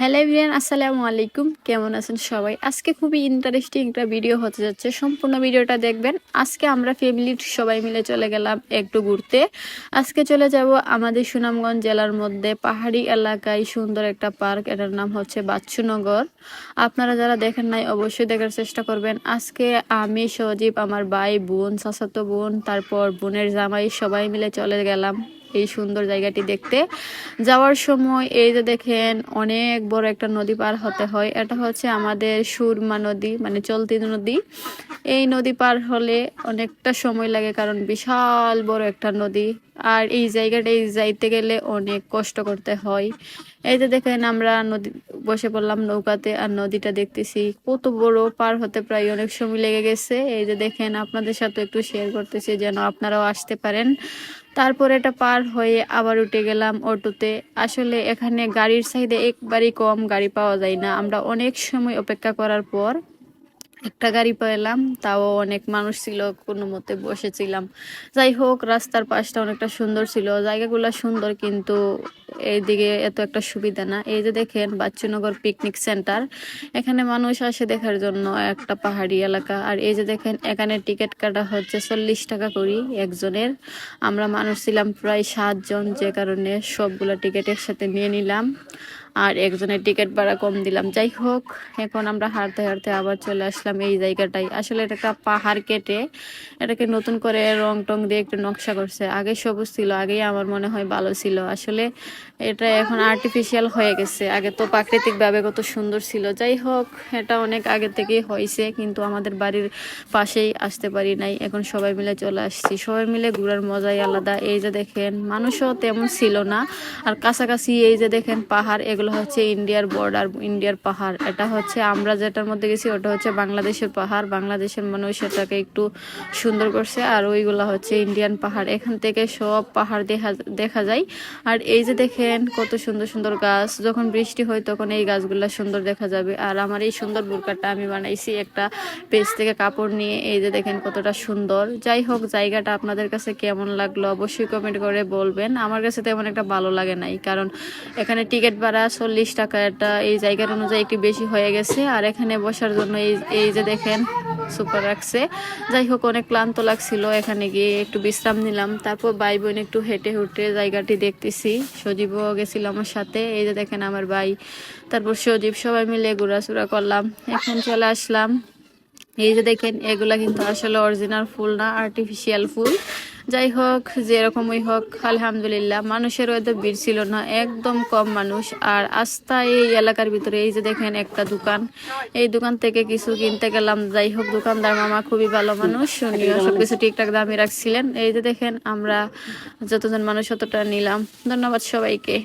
Hello everyone, আসসালামু আলাইকুম। কেমন আছেন সবাই? আজকে খুবই ইন্টারেস্টিং একটা ভিডিও হতে যাচ্ছে, সম্পূর্ণ ভিডিওটা দেখবেন। আজকে আমরা ফ্যামিলির সবাই মিলে চলে গেলাম একটু ঘুরতে। আজকে চলে যাব আমাদের সুনামগঞ্জ জেলার মধ্যে পাহাড়ি এলাকায় সুন্দর একটা পার্ক, এটার নাম হচ্ছে বাচ্চুনগর। আপনারা যারা দেখেন নাই অবশ্যই দেখার চেষ্টা করবেন। আজকে আমি, সজীব, আমার ভাই, বোন, চাচাতো বোন, তারপর বোনের জামাই সবাই মিলে চলে গেলাম এই সুন্দর জায়গাটি দেখতে। যাওয়ার সময় এই যে দেখেন অনেক বড় একটা নদী পার হতে হয়। এটা হচ্ছে আমাদের সুরমা নদী, মানে চলতি নদী। এই নদী পার হলে অনেকটা সময় লাগে, কারণ বিশাল বড় একটা নদী। আর এই জায়গাটায় যাইতে গেলে অনেক কষ্ট করতে হয়। এই যে দেখেন আমরা নদী বসে পড়লাম নৌকাতে, আর নদীটা দেখতেছি কত বড়, পার হতে প্রায় অনেক সময় লেগে গেছে। এই যে দেখেন আপনাদের সাথে একটু শেয়ার করতেছি যেন আপনারাও আসতে পারেন। তারপর এটা পার হয়ে আবার উঠে গেলাম অটোতে। আসলে এখানে গাড়ির চাহিদা একবারই কম, গাড়ি পাওয়া যায় না। আমরা অনেক সময় অপেক্ষা করার পর একটা গাড়ি পেলাম, তাও অনেক মানুষ ছিল, কোনো মতে বসেছিলাম। যাই হোক, রাস্তার পাশটা অনেকটা সুন্দর ছিল, জায়গাগুলো সুন্দর, কিন্তু এইদিকে এত একটা সুবিধা না। এই যে দেখেন বাচ্চুনগর পিকনিক সেন্টার, এখানে মানুষ আসে দেখার জন্য, একটা পাহাড়ি এলাকা। আর এই যে দেখেন এখানে টিকিট কাটা হচ্ছে 40 টাকা করি একজনের। আমরা মানুষ ছিলাম প্রায় 7 জন, যে কারণে সবগুলো টিকিট একসাথে নিয়ে নিলাম, আর একজনের টিকিট ভাড়া কম দিলাম। যাই হোক, এখন আমরা হাঁটতে হাঁটতে আবার চলে আসলাম এই জায়গাটাই। আসলে এটা একটা পাহাড় কেটে এটাকে নতুন করে রং টং দিয়ে একটু নকশা করছে। আগে সবুজ ছিল, আগেই আমার মনে হয় ভালো ছিল। আসলে এটা এখন আর্টিফিশিয়াল হয়ে গেছে, আগে তো প্রাকৃতিক ভাবে কত সুন্দর ছিল। যাই হোক, এটা অনেক আগে থেকেই হয়েছে, কিন্তু আমাদের বাড়ির পাশেই আসতে পারি নাই। এখন সবাই মিলে চলে আসছি, সবাই মিলে ঘোরার মজাই আলাদা। এই যে দেখেন মানুষও তেমন ছিল না, আর কাছাকাছি এই যে দেখেন পাহাড়, এগুলো হচ্ছে ইন্ডিয়ার বর্ডার, ইন্ডিয়ার পাহাড়। এটা হচ্ছে আমরা যেটার মধ্যে গেছি ওটা হচ্ছে বাংলাদেশের পাহাড়, বাংলাদেশের মানুষ এটাকে একটু সুন্দর করছে। আর ওইগুলা হচ্ছে ইন্ডিয়ান পাহাড়, এখান থেকে সব পাহাড় দেখা যায়। আর এই যে দেখেন কত সুন্দর সুন্দর গাছ, যখন বৃষ্টি হয় তখন এই গাছগুলা সুন্দর দেখা যাবে। আর আমার এই সুন্দর বোরকাটা আমি বানাইছি একটা পেজ থেকে কাপড় নিয়ে। এই যে দেখেন কতটা সুন্দর। যাই হোক, জায়গাটা আপনাদের কাছে কেমন লাগলো অবশ্যই কমেন্ট করে বলবেন। আমার কাছে তেমন একটা ভালো লাগে নাই, কারণ এখানে টিকিট ভাড়া 40 টাকা, এটা এই জায়গার অনুযায়ী একটু বেশি হয়ে গেছে। আর এখানে বসার জন্য এই এই যে দেখেন সুপার রাখছে। যাই হোক, অনেক ক্লান্ত লাগছিল, এখানে গিয়ে একটু বিশ্রাম নিলাম। তারপর ভাই বোন একটু হেঁটে হেঁটে জায়গাটি দেখতেছি। সজীবও গেছিল আমার সাথে। এই যে দেখেন আমার ভাই, তারপর সজীব, সবাই মিলে ঘোরাচুরা করলাম। এখন চলে আসলাম। এই যে দেখেন এগুলা কিন্তু আসলে অরিজিনাল ফুল না, আর্টিফিশিয়াল ফুল। যাই হোক, যেরকমই হোক আলহামদুলিল্লাহ, মানুষের এত ভিড় ছিল না, একদম কম মানুষ। আর আস্থা এই এলাকার ভিতরে এই যে দেখেন একটা দোকান, এই দোকান থেকে কিছু কিনতে গেলাম। যাই হোক, দোকানদার মামা খুবই ভালো মানুষ, উনিও সবকিছু ঠিকঠাক দামে রাখছিলেন। এই যে দেখেন আমরা যতজন মানুষ ততটা নিলাম। ধন্যবাদ সবাইকে।